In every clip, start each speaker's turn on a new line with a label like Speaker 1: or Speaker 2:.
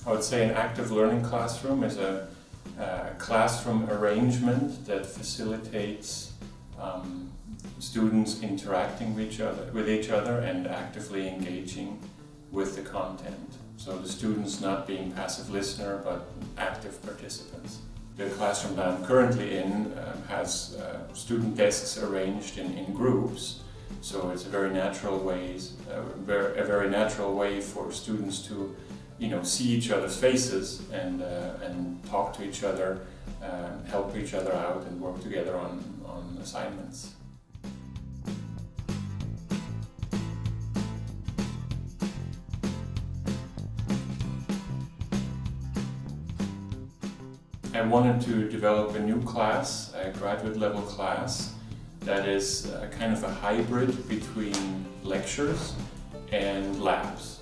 Speaker 1: I would say an active learning classroom is a classroom arrangement that facilitates students interacting with each other and actively engaging with the content. So the students not being passive listener but active participants. The classroom that I'm currently in has student desks arranged in groups, so it's a very natural way for students to see each other's faces and talk to each other, help each other out and work together on assignments. I wanted to develop a new class, a graduate level class, that is kind of a hybrid between lectures and labs.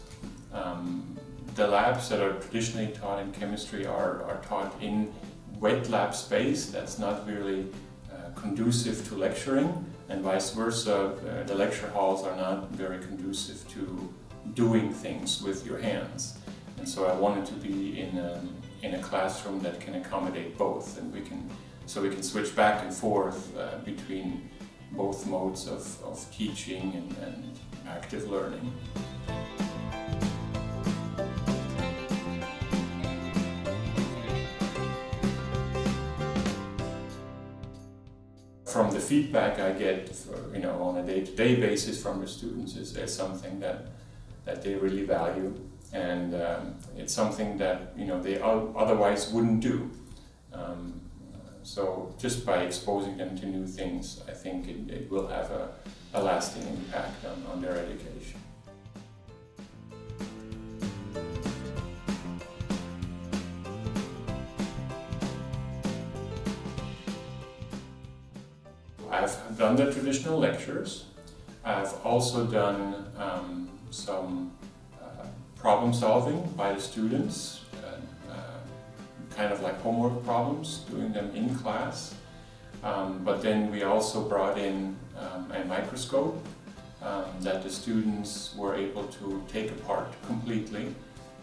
Speaker 1: The labs that are traditionally taught in chemistry are taught in wet lab space that's not really conducive to lecturing, and vice versa. The lecture halls are not very conducive to doing things with your hands. And so I wanted to be in a classroom that can accommodate both, and we can switch back and forth between both modes of teaching and active learning. From the feedback I get, on a day-to-day basis from the students is something that they really value, and it's something that they otherwise wouldn't do. So just by exposing them to new things, I think it will have a lasting impact on their education. I've done the traditional lectures. I've also done some problem solving by the students, kind of like homework problems, doing them in class. But then we also brought in a microscope that the students were able to take apart completely.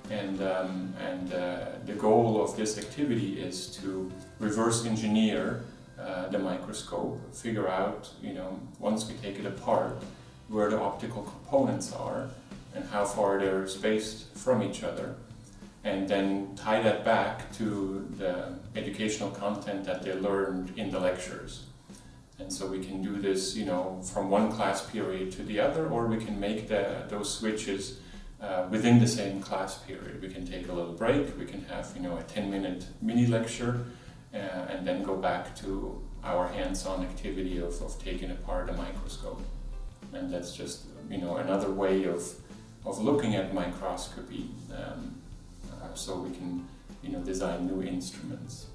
Speaker 1: And the goal of this activity is to reverse engineer the microscope, figure out, once we take it apart, where the optical components are and how far they're spaced from each other, and then tie that back to the educational content that they learned in the lectures. And so we can do this, from one class period to the other, or we can make those switches within the same class period. We can take a little break, we can have, a 10-minute mini lecture, and then go back to our hands-on activity of taking apart a microscope. And that's just, another way of looking at microscopy, so we can, design new instruments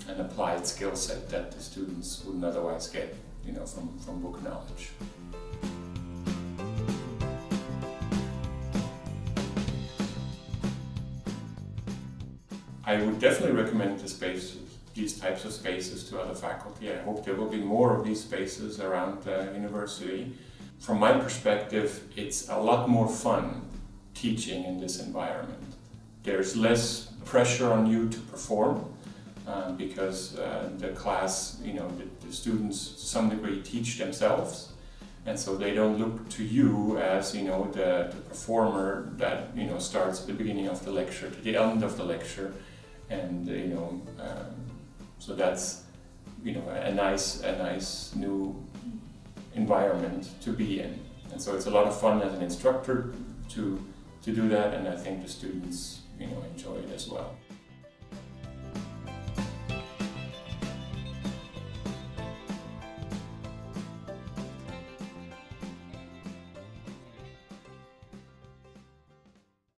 Speaker 1: and applied skill set that the students wouldn't otherwise get, from book knowledge. I would definitely recommend these types of spaces to other faculty. I hope there will be more of these spaces around the university. From my perspective, it's a lot more fun teaching in this environment. There's less pressure on you to perform because the class, the students to some degree teach themselves, and so they don't look to you as the performer that starts at the beginning of the lecture to the end of the lecture, and so that's a nice new environment to be in, and so it's a lot of fun as an instructor to do that, and I think the students enjoy it as well.